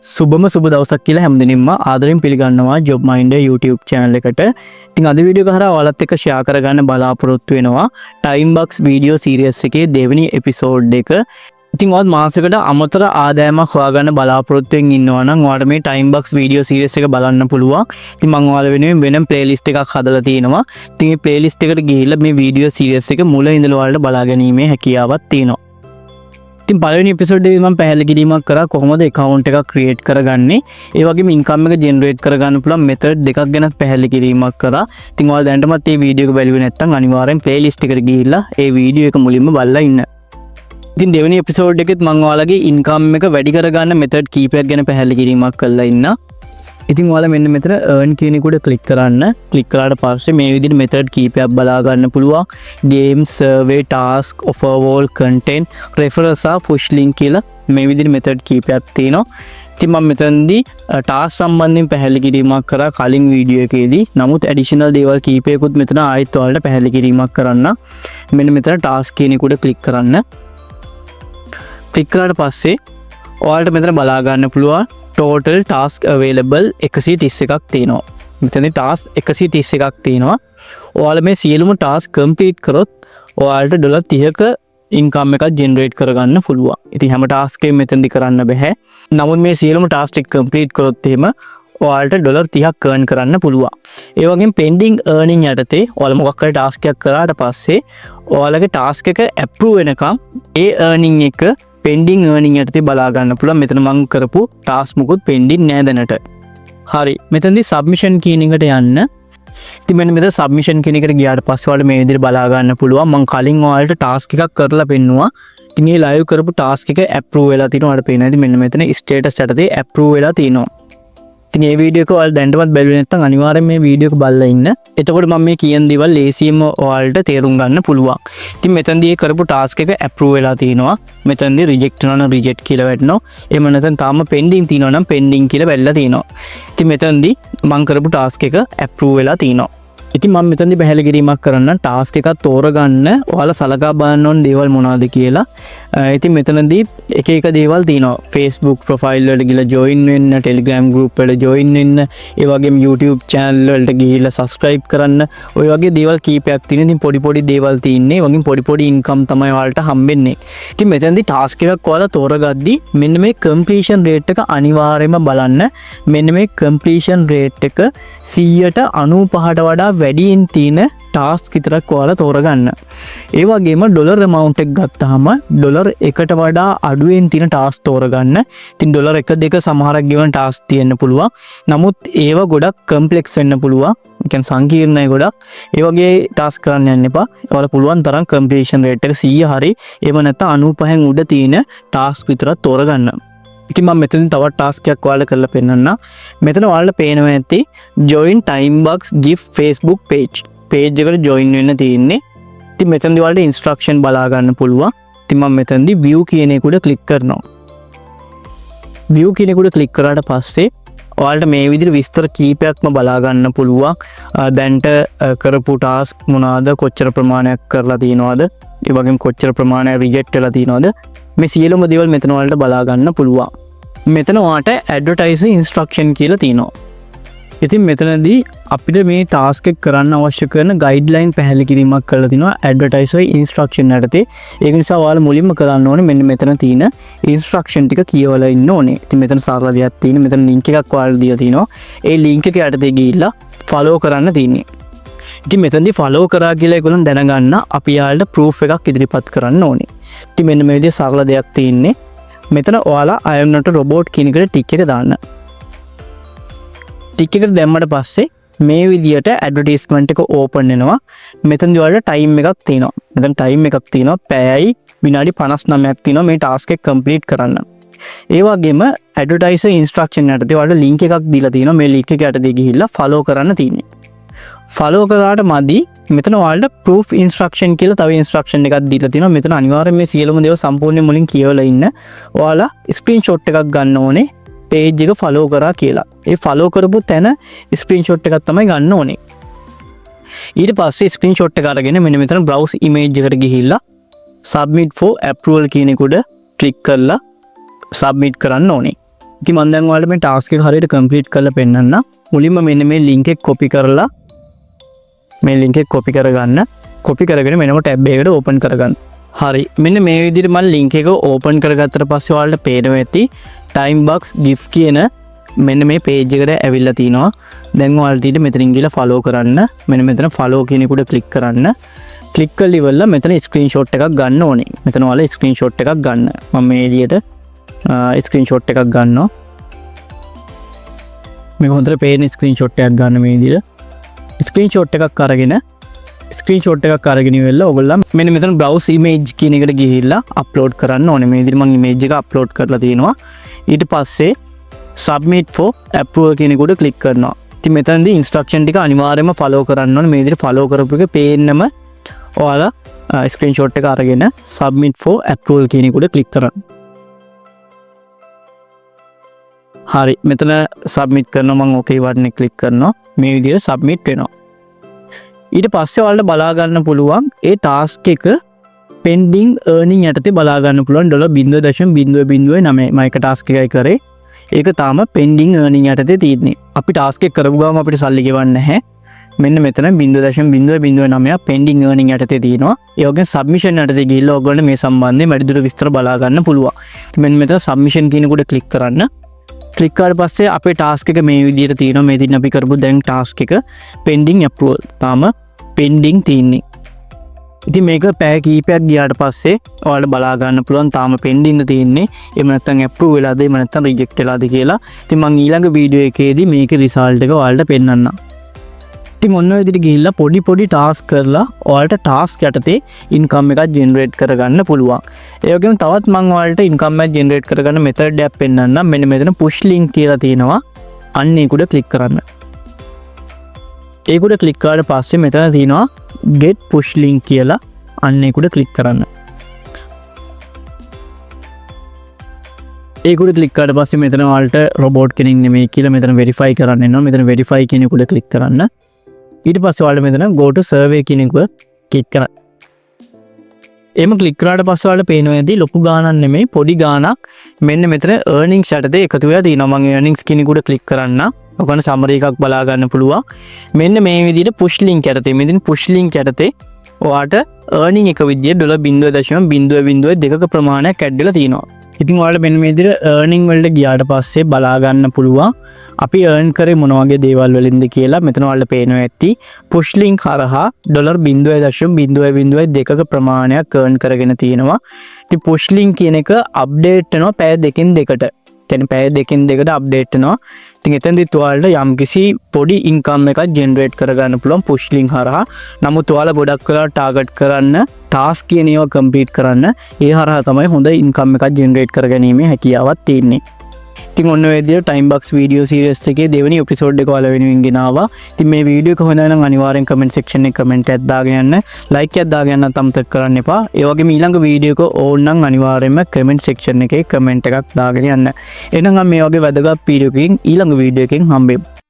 සුබම සුබ දවසක් කියලා හැමදෙනින්ම ආදරෙන් පිළිගන්නවා ජොබ් මයින්ඩර් YouTube channel එකට. ඉතින් අද වීඩියෝ එක හරහා ඔයාලත් එක්ක ෂෙයා කරගන්න බලාපොරොත්තු වෙනවා ටයිම් බොක්ස් වීඩියෝ සීරීස් එකේ දෙවෙනි එපිසෝඩ් එක. ඉතින් ඔයාත් මාසෙකට අමතර ආදායමක් හොයාගන්න බලාපොරොත්තු වෙමින් ඉන්නවා නම් ඔයාලට මේ ටයිම් බොක්ස් වීඩියෝ සීරීස් එක බලන්න පුළුවන්. ඉතින් මම ඔයාලා වෙනුවෙන් වෙනම ප්ලේලිස්ට් එකක් හදලා තියෙනවා. ඉතින් මේ ප්ලේලිස්ට් එකට ගිහිල්ලා මේ වීඩියෝ සීරීස් එක මුල ඉඳලා ඔයාලට බලා ගැනීමේ හැකියාවක් තියෙනවා. ඉතින් පළවෙනි එපිසෝඩ් එකේ මම පැහැදිලි කිරීමක් කරා කොහොමද account එකක් create කරගන්නේ. ඒ වගේම income එක generate කරගන්න පුළුවන් method දෙකක් ගැන පැහැදිලි කිරීමක් කරා. ඉතින් ඔයාලා දැනටමත් මේ වීඩියෝ එක බැලුවේ නැත්නම් අනිවාර්යෙන් playlist එකට ගිහිල්ලා ඒ වීඩියෝ එක මුලින්ම බලලා ඉන්න. ඉතින් දෙවෙනි එපිසෝඩ් එකෙත් මම ඔයාලගේ income එක වැඩි කරගන්න method කීපයක් ගැන පැහැදිලි කිරීමක් කරලා ඉන්න. ඉතින් ඔයාලා මෙන්න මෙතන earn කියන එකට ක්ලික් කරන්න. ක්ලික් කරාට පස්සේ මේ විදිහට method කීපයක් බලා ගන්න පුළුවන්. game, survey, task, offer wall, content, referral සහ push link කියලා මේ විදිහට method කීපයක් තියෙනවා. ඉතින් මම මෙතනදී task සම්බන්ධයෙන් පැහැදිලි කිරීමක් කරා කලින් වීඩියෝ එකේදී. නමුත් additional දේවල් කීපයකුත් මෙතන ආයෙත් ඔයාලට පැහැදිලි කිරීමක් කරන්න. මෙන්න මෙතන task කියන එකට ක්ලික් කරන්න. ක්ලික් කරාට පස්සේ ඔයාලට මෙතන බලා ගන්න පුළුවන් total task available 131ක් තියෙනවා. මෙතනදී task 131ක් තියෙනවා. ඔයාලා මේ සියලුම task complete කරොත් ඔයාලට $30ක income එකක් generate කරගන්න පුළුවන්. ඉතින් හැම task එකෙම මෙතනදී කරන්න බෑ. නමුත් මේ සියලුම task ටික complete කරොත් එහෙම ඔයාලට $30ක් earn කරන්න පුළුවන්. ඒ වගේම pending earning යටතේ ඔයාලා මොකක් හරි task එකක් කරාට පස්සේ ඔයාලගේ task එක approve වෙනකම් ඒ earning එක pending earning යටතේ බලා ගන්න පුළුවන්. මෙතන මම කරපු task මුකුත් pending නෑ දැනට. හරි. මෙතනදී submission කියන එකට යන්න. ඉතින් මෙන්න මෙතන submission කියන එකට ගියාට පස්සේ ඔයාලට මේ විදිහට බලා ගන්න පුළුවන්. මම කලින් ඔයාලට task එකක් කරලා පෙන්නුවා. ඉතින් මේ live කරපු task එක approve වෙලා තිනවා. ඔයාලට පේනවා. ඉතින් මෙන්න මෙතන status යටතේ approve වෙලා තිනවා. ඉතින් මේ වීඩියෝ එක ඔයාලා දැනටමත් බැලුවේ නැත්නම් අනිවාර්යෙන් මේ වීඩියෝ එක බලලා ඉන්න. එතකොට මම මේ කියන දේවල් ලේසියෙන්ම ඔයාලට තේරුම් ගන්න පුළුවන්. ඉතින් මෙතනදී කරපු ටාස්ක් එක approve වෙලා තිනවා. මෙතනදී reject වෙනවා නම් reject කියලා වැටෙනවා. එහෙම නැත්නම් තාම pending තියෙනවා නම් pending කියලා වැටලා තිනවා. ඉතින් මෙතනදී මම කරපු ටාස්ක් එක approve වෙලා තිනවා. ඉතින් මම මෙතනදී පැහැදිලි කිරීමක් කරන්න ටාස්ක් එකක් තෝරගන්න ඔයාලා සලකා බලන්න ඕන දේවල් මොනවද කියලා. ඉතින් මෙතනදී එක එක දේවල් තියෙනවා. Facebook profile වලට ගිහලා join වෙන්න, Telegram group වලට join වෙන්න, ඒ වගේම YouTube channel වලට ගිහිල්ලා subscribe කරන්න. ඔය වගේ දේවල් කීපයක් තියෙනවා. ඉතින් පොඩි පොඩි දේවල් තියෙන්නේ. ඒ වගේම පොඩි පොඩි income තමයි ඔයාලට හම්බෙන්නේ. ඉතින් මෙතනදී ටාස්ක් එකක් ඔයාලා තෝරගද්දී මෙන්න මේ completion rate එක අනිවාර්යයෙන්ම බලන්න. මෙන්න මේ completion rate එක 195ට වඩා වැඩියෙන් තියෙන ටාස්ක් විතරක් ඔයාලා තෝරගන්න. ඒ වගේම ඩොලර් amount එක ගත්තාම ඩොලර් 1ට වඩා අඩුවෙන් තියෙන ටාස්ක් තෝරගන්න. ඉතින් ඩොලර් 1 2 සමහරක් ගෙවන ටාස්ක් තියෙන්න පුළුවන්. නමුත් ඒවා ගොඩක් කම්ප්ලෙක්ස් වෙන්න පුළුවන්. ඒ කියන්නේ සංකීර්ණයි ගොඩක්. ඒ වගේ ටාස්ක් කරන්න යන්න එපා. ඔයාලා පුළුවන් තරම් completion rate එක 100 හරි එහෙම නැත්නම් 95න් උඩ තියෙන ටාස්ක් විතරක් තෝරගන්න. ඉතින් මම මෙතනින් තවත් ටාස්ක් එකක් ඔයාලට කරලා පෙන්නන්න. මෙතන ඔයාලට පේනවා ඇති join time box gift Facebook page. page එකට join වෙන්න තියෙන්නේ. ඉතින් මෙතනදී ඔයාලට instruction බලා ගන්න පුළුවන්. ඉතින් මම මෙතනදී view කියන එකට ක්ලික් කරනවා. view කියන එකට ක්ලික් කරාට පස්සේ ඔයාලට මේ විදිහට විස්තර කීපයක්ම බලා ගන්න පුළුවන්. දැන්ට කරපු ටාස්ක් මොනවාද, කොච්චර ප්‍රමාණයක් කරලා තියෙනවද, ඒ වගේම කොච්චර ප්‍රමාණයක් රිජෙක්ට් වෙලා තියෙනවද, මේ සියලුම දේවල් මෙතන ඔයාලට බලා ගන්න පුළුවන්. මෙතන ඔයාලට ඇඩ්වර්ටයිස් ඉන්ස්ට්‍රක්ෂන් කියලා තියෙනවා. ඉතින් මෙතනදී අපිට මේ ටාස්ක් එක කරන්න අවශ්‍ය කරන ගයිඩ්ලයින් පැහැදිලි කිරීමක් කරලා තිනවා ඇඩ්වර්ටයිස් ඉන්ස්ට්‍රක්ෂන් යටතේ. ඒක නිසා ඔයාලා මුලින්ම කරන්න ඕනේ මෙන්න මෙතන තියෙන ඉන්ස්ට්‍රක්ෂන් ටික කියවලා ඉන්න ඕනේ. ඉතින් මෙතන සරල දෙයක් තියෙන. මෙතන ලින්ක් එකක් ඔයාලට දීලා තිනවා. ඒ ලින්ක් එක යටතේ ගිහිල්ලා ෆලෝ කරන්න තියෙන්නේ. ඉතින් මෙතනදී ෆලෝ කරා කියලා ඒගොල්ලන් දැනගන්න අපි යාලට ප්‍රූෆ් එකක් ඉදිරිපත් කරන්න ඕනේ. ඉතින් මෙන්න මේ විදිහේ සරල දෙයක් තියෙන්නේ. මෙතන ඔයාලා I am not a robot කියන එකට ටික් එක දාන්න. ටික් එක දැම්මට පස්සේ මේ විදිහට ඇඩ්වර්ටයිස්මන්ට් එක ඕපන් වෙනවා. මෙතනදී ඔයාලට ටයිම් එකක් තියෙනවා. මෙතන ටයිම් එකක් තියෙනවා. පැයයි විනාඩි 59ක් තියෙනවා මේ ටාස්ක් එක කම්ප්ලීට් කරන්න. ඒ වගේම ඇඩ්වර්ටයිසර් ඉන්ස්ට්‍රක්ෂන් යටතේ ඔයාලට ලින්ක් එකක් දීලා තියෙනවා. මේ ලින්ක් එක යටතේ ගිහිල්ලා ෆලෝ කරන්න තියෙන්නේ. ෆලෝ කරාට මදි. මෙතන ඔයාලට proof instruction කියලා තව instruction එකක් දීලා තියෙනවා. මෙතන අනිවාර්යයෙන් මේ සියලුම දේවල් සම්පූර්ණයෙන් මුලින් කියවලා ඉන්න. ඔයාලා screenshot එකක් ගන්න ඕනේ page එක follow කරා කියලා. ඒ follow කරපු තැන screenshot එකක් තමයි ගන්න ඕනේ. ඊට පස්සේ screenshot එක අරගෙන මෙන්න මෙතන browse image එකට ගිහිල්ලා submit for approval කියන එකට click කරලා submit කරන්න ඕනේ. ඉතින් මම දැන් ඔයාලට මේ ටාස්ක් එක හරියට කම්ප්ලීට් කරලා පෙන්නන්න. මුලින්ම මෙන්න මේ ලින්ක් එක කොපි කරලා මේ ලින්ක් එක කොපි කරගන්න. කොපි කරගෙන මෙන්නම ටැබ් එකකට ඕපන් කරගන්න. හරි. මෙන්න මේ විදිහට මම ලින්ක් එක ඕපන් කරගත්තට පස්සේ ඔයාලට පේනවා ඇති Timebox gift කියන මෙන්න මේ පේජ් එකට ඇවිල්ලා තිනවා. දැන් ඔයාලට ඊට මෙතනින් ගිහලා ෆලෝ කරන්න. මෙන්න මෙතන ෆලෝ කියන එකට ක්ලික් කරන්න. ක්ලික් කරලා ඉවරලා මෙතන ස්ක්‍රීන්ෂොට් එකක් ගන්න ඕනේ. මෙතන ඔයාලා ස්ක්‍රීන්ෂොට් එකක් ගන්න. මම මේ විදිහට ස්ක්‍රීන්ෂොට් එකක් ගන්නවා. මේක හොඳට පේන ස්ක්‍රීන්ෂොට් එකක් ගන්න මේ විදිහට. ස්ක්‍රීන්ෂොට් එකක් අරගෙන ඉවරලා ඔයගොල්ලෝ මෙන්න මෙතන browse image කියන එකට ගිහිල්ලා අප්ලෝඩ් කරන්න ඕනේ. මේ විදිහට මම image එක අප්ලෝඩ් කරලා තියෙනවා. ඊට පස්සේ submit for approval කියන එකට ක්ලික් කරනවා. ඉතින් මෙතනදී instruction ටික අනිවාර්යයෙන්ම follow කරන්න ඕනේ. මේ විදිහට follow කරපු එක පේන්නම ඔයාලා ස්ක්‍රීන්ෂොට් එක අරගෙන submit for approval කියන එකට ක්ලික් කරන්න. හරි. මෙතන submit කරනවා. මම okay බටන් එක ක්ලික් කරනවා. මේ විදිහට submit වෙනවා. ඊට පස්සේ ඔයාලට බලා ගන්න පුළුවන් ඒ ටාස්ක් එක pending earning යටතේ බලා ගන්න පුළුවන් $0.0009 මම එක ටාස්ක් එකයි කරේ. ඒක තාම pending earning යටතේ තියෙන්නේ. අපි ටාස්ක් එක කරපු ගාම අපිට සල්ලි ගෙවන්නේ නැහැ. මෙන්න මෙතන $0.0009 pending earning යටතේ තියෙනවා. ඒ වගේම submission යටතේ ගිහිල්ලා ඔයගොල්ලෝ මේ සම්බන්ධයෙන් වැඩිදුර විස්තර බලා ගන්න පුළුවන්. මෙන්න මෙතන submission කියන කොට ක්ලික් කරන්න. ක්ලික් කරලා පස්සේ අපේ ටාස්ක් එක මේ විදිහට තියෙනවා. මේ දින අපි කරපු දැන් ටාස්ක් එක pending approval. තාම pending තියෙන්නේ. ඉතින් මේක පැය කීපයක් ගියාට පස්සේ ඔයාලට බලා ගන්න පුළුවන් තාම pending ද තියෙන්නේ. එහෙම නැත්නම් approve වෙලාද එහෙම නැත්නම් reject වෙලාද කියලා. ඉතින් මම ඊළඟ වීඩියෝ එකේදී මේකේ result එක ඔයාලට පෙන්නන්නම්. ඉතින් ඔන්න ඔය විදිහට ගිහිල්ලා පොඩි ටාස්ක් කරලා ඔයාලට ටාස්ක් යටතේ ඉන්කම් එකක් ජෙනරේට් කරගන්න පුළුවන්. ඒ වගේම තවත් මම ඔයාලට ඉන්කම් එකක් ජෙනරේට් කරගන්න මෙතඩ් එකක් පෙන්නන්නම්. මෙන්න මෙතන push link කියලා තියෙනවා. අන්න ඒකට ක්ලික් කරන්න. ඒකට ක්ලික් කරාට පස්සේ මෙතන තියෙනවා get push link කියලා. අන්න ඒකට ක්ලික් කරන්න. ඒකට ක්ලික් කරාට පස්සේ මෙතන ඔයාලට රොබෝට් කෙනෙක් නෙමෙයි කියලා මෙතන verify කරන්න එනවා. මෙතන verify කියන එකට ක්ලික් කරන්න. ඊට පස්සේ ඔයාලට මෙතන go to survey කියන එක ක්ලික් කරන්න. එහෙම ක්ලික් කරාට පස්සේ ඔයාලට පේනවා ඇති ලොකු ගාණක් නෙමෙයි පොඩි ගාණක් මෙන්න මෙතන earnings යටතේ එකතු වෙලා තියෙනවා. මම earnings කියන එකට ක්ලික් කරන්න. ඔකන සමරි එකක් බලා ගන්න පුළුවන්. මෙන්න මේ විදිහට push link යටතේ මෙතන push link යටතේ ඔයාට earning එක විදිහට $0.002ක ප්‍රමාණයක් ඇඩ් වෙලා තියෙනවා. ඉතින් ඔයාලට මෙන්න මේ විදිහට earning වලට ගියාට පස්සේ බලා ගන්න පුළුවන් අපි earn කරේ මොන වගේ දේවල් වලින්ද කියලා. මෙතන ඔයාලට පේනවා ඇති push link හරහා $0.002ක ප්‍රමාණයක් earn කරගෙන තියෙනවා. ඉතින් push link කියන එක update වෙනවා පැය දෙකෙන් දෙකට. කියන්නේ පැය දෙකෙන් දෙකට අප්ඩේට් වෙනවා. ඉතින් එතෙන්දිත් ඔයාලට යම්කිසි පොඩි ඉන්කම් එකක් ජෙනරේට් කරගන්න පුළුවන් push link හරහා. නමුත් ඔයාලා ගොඩක් වෙලා ටාගට් කරන්න ටාස්ක් කියන ඒවා කම්ප්ලීට් කරන්න ඒ හරහා තමයි හොඳ ඉන්කම් එකක් ජෙනරේට් කරගැනීමේ හැකියාවක් තියෙන්නේ. ඉතින් ඔන්න ඔය විදිහට Timebox වීඩියෝ සීරීස් එකේ දෙවෙනි එපිසෝඩ් එක ඔයාලා වෙනුවෙන් ගෙනාවා. ඉතින් මේ වීඩියෝ එක හොඳ නම් අනිවාර්යෙන් කමෙන්ට් සෙක්ෂන් එකේ කමෙන්ට් එකක් දාගෙන යන්න. ලයික් එකක් දාගෙන යන්නත් අමතක කරන්න එපා. ඒ වගේම ඊළඟ වීඩියෝ එක ඕන නම් අනිවාර්යෙන්ම කමෙන්ට් සෙක්ෂන් එකේ කමෙන්ට් එකක් දාගෙන යන්න. එහෙනම් මේ වගේ වැදගත් වීඩියෝ එකකින් ඊළඟ වීඩියෝ එකකින් හම්බෙමු.